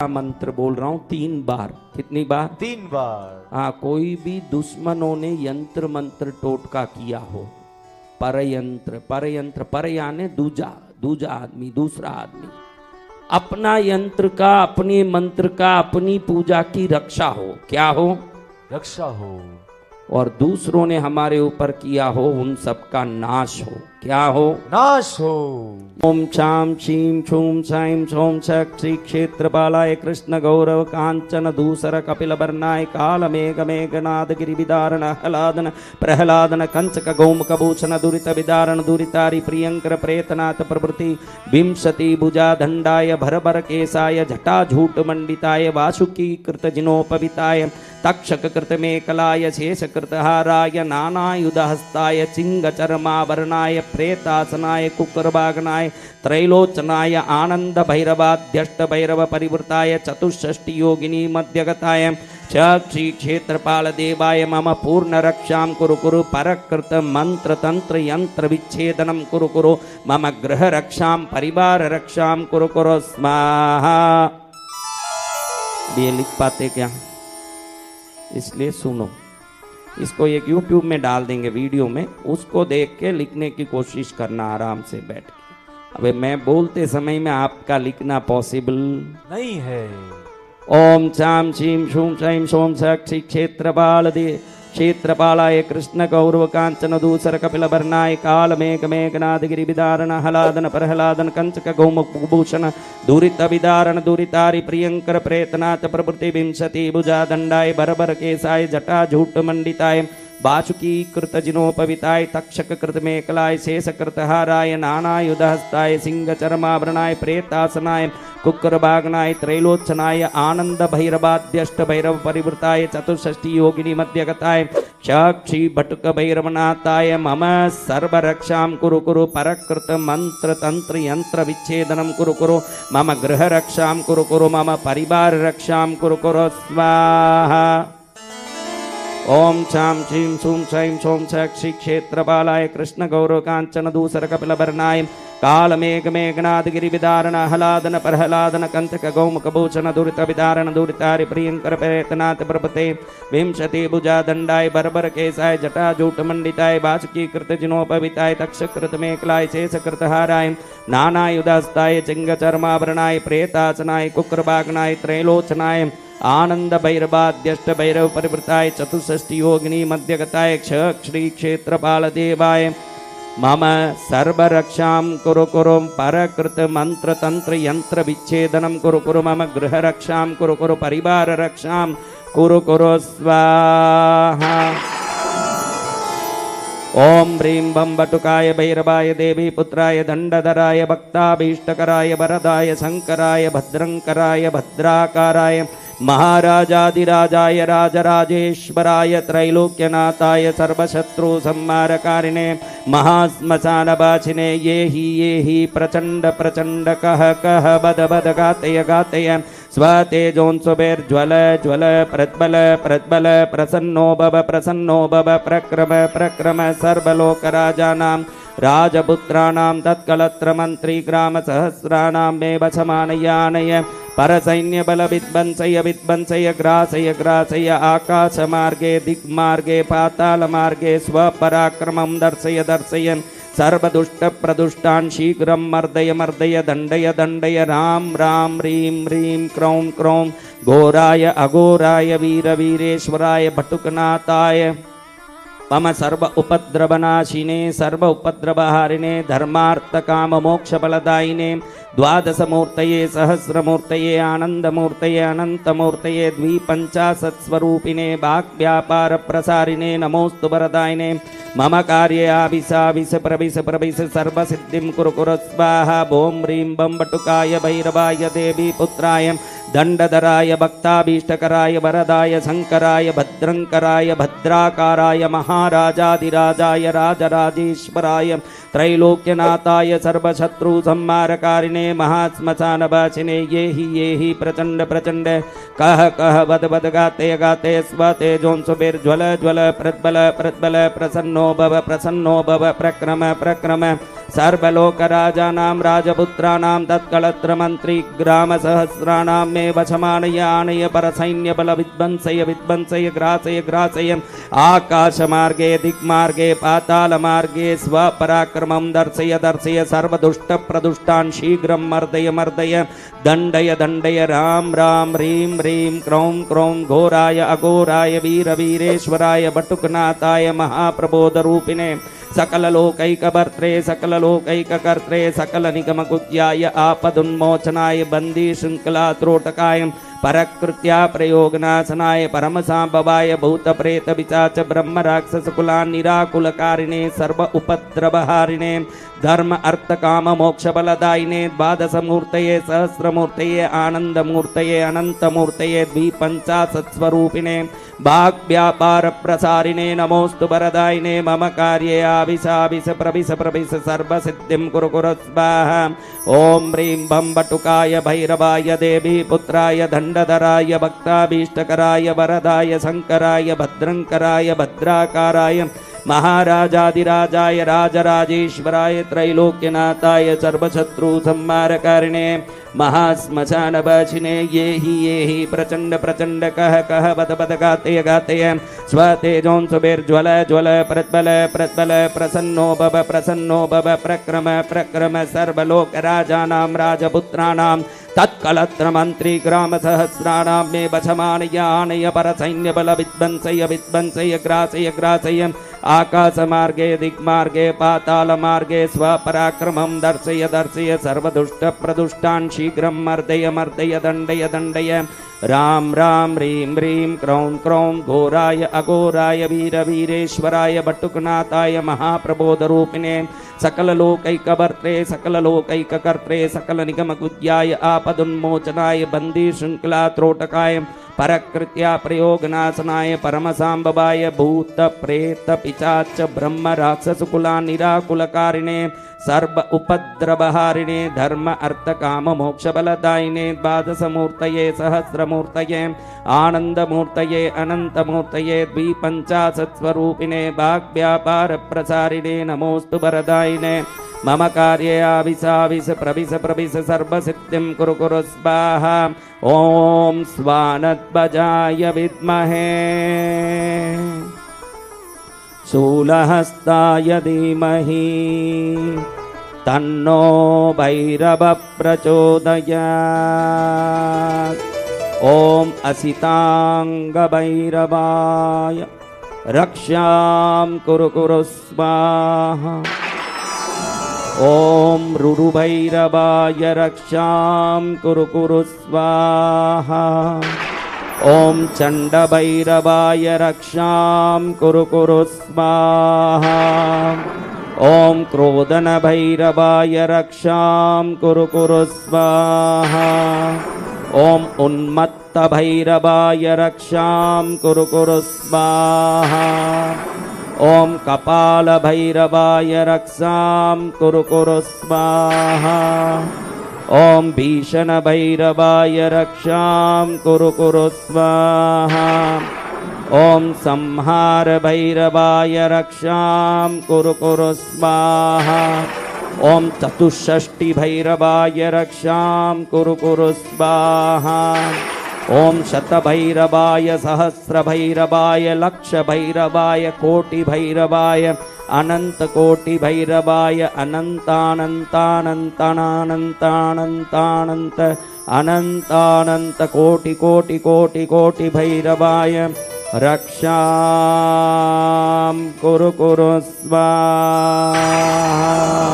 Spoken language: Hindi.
मंत्र बोल रहा हूं 3 बार। कितनी बार? 3 बार। हाँ, कोई भी दुश्मनों ने यंत्र मंत्र टोटका किया हो, पर यंत्र पर यानी दूजा दूजा आदमी, दूसरा आदमी, अपना यंत्र का, अपने मंत्र का, अपनी पूजा की रक्षा हो। क्या हो? रक्षा हो। और दूसरों ने हमारे ऊपर किया हो, उन सबका नाश हो। क्या हो? नाश हो। ओम शाम शीम छूम साइम सोम श्री क्षेत्रपालाय कृष्ण गौरव कांचन दूसर कपिल वर्णाय काल मेघ मेघनाद गिरिविदारण आह्लादन प्रहलादन कंचक गौमुख भूषण दुरित विदारण दुरितारि प्रियंकर प्रेतनाथ प्रभृति विंशति भुजा दंडाय भर भर केसाय जटा झूट मंडिताय वासुकी कृत जिनोपविताय तक्षक कृत मेकलाय शेष कृत हाराय नानायुध हस्ताय चिंग चर्मावरणाय प्रेतासनाय कुकरबागनाय त्रैलोचनाय आनंद भैरवाध्यष्ट भैरव परिवृताय चतुष्षष्टि योगिनी मध्यगताय श्री क्षेत्रपाल देवाय मम पूर्ण रक्षां कुरु कुरु परकृत मंत्र तंत्र यंत्र विच्छेदनम कुरु कुरु मम गृह रक्षां परिवार रक्षां कुरु कुरु स्वाहा। ये लिख पाते क्या? इसलिए सुनो, इसको एक YouTube में डाल देंगे वीडियो में, उसको देख के लिखने की कोशिश करना आराम से बैठ के। अबे मैं बोलते समय में आपका लिखना पॉसिबल नहीं है। ओम शाम शीम शूम शैम सोम साक्षी क्षेत्रपालाय कृष्ण गौरव कांचन दूसर कपिल वर्णाय काल मेघ मेघनाद गिरिविदारण आह्लादन प्रहलादन कंचक गौमुख भूषण दुरित विदारण दुरितारि प्रियंकर प्रेतनाथ प्रभृति विंशति भुजा दंडाय भरभर केसाय जटा झूट मंडिताय वासुकी कृत जिनोपविताय तक्षक कृत मेकलाय शेष कृत हाराय नानायुध हस्ताय सिंह चर्मावरणाय प्रेतासनाय कुक्करबागनाय त्रैलोचनाय आनंद भैरवाध्यष्ट भैरव परिवृताय चतुष्षष्टि योगिनी मध्यगताय साक्षी भटुक भैरवनाथाय मम सर्वरक्षां कुरु कुरु परकृत मंत्र तंत्र यंत्र विच्छेदनम कुरु कुरु मम गृह रक्षां कुरु कुरु मम परिवार रक्षां कुरु कुरु स्वाहा। ओम शाम शीम शूम शैम सोम श्री क्षेत्रपालाय कृष्ण गौरव कांचन दूसर कपिल वर्णाय काल मेघ मेघनाद गिरिविदारण आह्लादन प्रहलादन कंचक गौमुख भूषण दुरित विदारण दुरितारि प्रियंकर प्रेतनाथ प्रभृते विंशति भुजा दंडाय बरबर केसाय जटा जूट मंडिताय वासुकी कृत जिनोपविताय तक्षक कृत मेकलाय शेष कृत हाराय नानायुधस्ताय चिंग चर्मावरणाय प्रेतासनाय कुक्रबागनाय त्रैलोचनाय आनंद भैरवाध्यष्ट भैरव परिवृताय चतुष्षष्टि योगिनी मध्यगताय श्री क्षेत्रपाल देवाय मम सर्वरक्षां कुरु कुरु परकृत मंत्र तंत्र यंत्र विच्छेदनम कुरु कुरु मम गृह रक्षां कुरु कुरु परिवार रक्षां कुरु कुरु स्वाहा। ओम ह्रीं बम बटुकाय भैरवाय देवी पुत्राय दंडधराय भक्ताभीष्टकराय वरदाय शंकराय भद्रंकराय भद्राकाराय महाराजाधिराजाय राजराजेश्वराय त्रैलोक्यनाथाय सर्वशत्रु संहारकारिणे महाश्मशानवासिने ये ही प्रचंड प्रचंड कह कह बद बद गातय गातय स्वतेजोंसुबैर्ज्वल ज्वल प्रज्वल प्रज्वल प्रसन्नो भव प्रक्रम प्रक्रम सर्वलोकराजानां राजपुत्राणां तत्कलत्र मंत्री ग्राम सहस्राणां मे वशमानयानय परसैन्यबल विध्वंसय विध्वंसय ग्रासय ग्रासय आकाश मार्गे दिग्मार्गे पाताल मार्गे स्वपराक्रमं दर्शय दर्शय सर्वदुष्ट प्रदुष्टान् शीघ्रं मर्दय मर्दय दंडय दंडय राम राम ह्रीं ह्रीं क्रौं क्रौं घोराय अघोराय वीर वीरेश्वराय भटुकनाथाय मम सर्व उपद्रवनाशिने सर्व उपद्रवहारिणे धर्मार्थ काम मोक्ष फलदायिने द्वादशमूर्तये सहस्रमूर्तये आनंदमूर्तये अनंतमूर्तये द्विपंचाशत्स्वरूपिणे वाक्व्यापार प्रसारिणे नमोस्तु वरदायिने मम कार्ये आविश प्रविश प्रविश सर्वसिद्धिं कुरु कुरु स्वाहा। ओम ह्रीं बम बटुकाय भैरवाय देवी पुत्राय दंडधराय भक्ताभीष्टकराय वरदाय शंकराय भद्रंकराय भद्राकाराय महाराजाधिराजाय राजराजेश्वराय त्रैलोक्यनाथाय सर्वशत्रु संहारकारिणे महाश्मशानवासिने ये ही प्रचंड प्रचंड कह कह बद बद गाते गाते स्वतेजोंसुबैर्ज्वल ज्वल प्रज्वल प्रज्वल प्रसन्नो भव प्रक्रम प्रक्रम सर्वलोकराजानां राजपुत्राणां तत्कलत्रमन्त्री ग्रामसहस्राणां मे वशमानय आनय परसैन्यबलविध्वंसय विध्वंसय ग्रासय ग्रासय आकाशमार्गे दिक्मार्गे पातालमार्गे स्वपराक्रमं दर्शय दर्शय सर्वदुष्टप्रदुष्टान् शीघ्रं मर्दय मर्दय दण्डय दण्डय राम राम ह्रीं ह्रीं क्रौं क्रौं घोराय अघोराय वीरवीरेश्वराय बटुकनाथाय महाप्रबोधरूपिणे सकललोकैकभर्त्रे सकललोकैककर्त्रे सकलनिगमकुज्याय आपदुन्मोचनाय बन्दी शृङ्खलात्रोटकाय परकृत्या प्रयोगनाशनाय परमसाम्भवाय भूतप्रेतपिशाच ब्रह्मराक्षसकुलान् निराकुलकारिणे सर्व उपद्रवहारिणे धर्म अर्थ काम मोक्ष बलदायिने द्वादशमूर्तये सहस्रमूर्तये आनन्दमूर्तये अनन्तमूर्तये द्विपञ्चाशत्स्वरूपिणे वाग्व्यापार प्रसारिणे नमोस्तु वरदायिने मम कार्ये आविश प्रविश प्रविश सर्वसिद्धिं कुरु कुरु स्वाहा ॐ ह्रीं बं बटुकाय भैरवाय देवी पुत्राय दण्डधराय भक्ताभीष्टकराय वरदाय शङ्कराय भद्रङ्कराय भद्राकाराय महाराजाधिराजाय राजराजेश्वराय त्रैलोक्यनाथाय सर्वशत्रुसंहारकारिणे महाश्मशानवासिने ये हि प्रचण्ड प्रचण्ड कह बद बद गातय गातय स्वतेजोंसुभिर्ज्वल ज्वल प्रज्वल प्रज्वल प्रसन्नो भव प्रक्रम प्रक्रम सर्वलोकराजानां राजपुत्राणां तत्कलत्रमन्त्री ग्रामसहस्राणां मे वशमानय आनय परसैन्यबलविध्वंसय विध्वंसय ग्रासय ग्रासय आकाशमार्गे दिक्मार्गे पातालमार्गे स्वपराक्रमं दर्शय दर्शय सर्वदुष्टप्रदुष्टान् शीघ्रं मर्दय मर्दय दण्डय दण्डय राम राम ह्रीं ह्रीं क्रौं क्रौं घोराय अघोराय वीरवीरेश्वराय बटुकनाथाय महाप्रबोधरूपिणे सकललोकैकभर्त्रे सकललोकैककर्त्रे सकलनिगमकुज्याय आपदुन्मोचनाय बन्दी शृङ्खलात्रोटकाय परकृत्या प्रयोगनाशनाय परमसाम्भवाय भूतप्रेतपिशाच ब्रह्मराक्षसकुलान् निराकुलकारिणे सर्व उपद्रवहारिणे धर्म अर्थ काम मोक्ष बलदायिने द्वादशमूर्तये सहस्रमूर्तये आनन्दमूर्तये अनन्तमूर्तये द्विपञ्चाशत्स्वरूपिणे वाग्व्यापार प्रसारिणे नमोस्तु वरदायिने मम कार्ये आविश प्रविश प्रविश सर्वसिद्धिं कुरु कुरु स्वाहा ॐ स्वानध्वजाय विद्महे शूलहस्ताय धीमहि तन्नो भैरवः प्रचोदयात् ॐ असिताङ्गभैरवाय रक्षां कुरु कुरु स्वाहा ॐ रुरुभैरवाय रक्षां कुरु कुरु स्वाहा ॐ चण्डभैरवाय रक्षां कुरु कुरु स्वाहा ॐ क्रोधनभैरवाय रक्षां कुरु कुरु स्वाहा ॐ उन्मत्तभैरवाय रक्षां कुरु कुरु स्वाहा ॐ कपालभैरवाय रक्षां कुरु कुरु स्वाहा ॐ भीषणभैरवाय रक्षां कुरु कुरु स्वाहा ॐ संहारभैरवाय रक्षां कुरु कुरु स्वाहा ॐ चतुष्षष्टिभैरवाय रक्षां कुरु कुरु स्वाहा ॐ शतभैरवाय सहस्रभैरवाय लक्षभैरवाय कोटिभैरवाय अनन्तकोटिभैरवाय अनन्तानन्तानन्तानन्तानन्तानन्त अनन्तानन्त कोटि कोटि कोटि कोटि भैरवाय रक्षां कुरु कुरु स्वाहा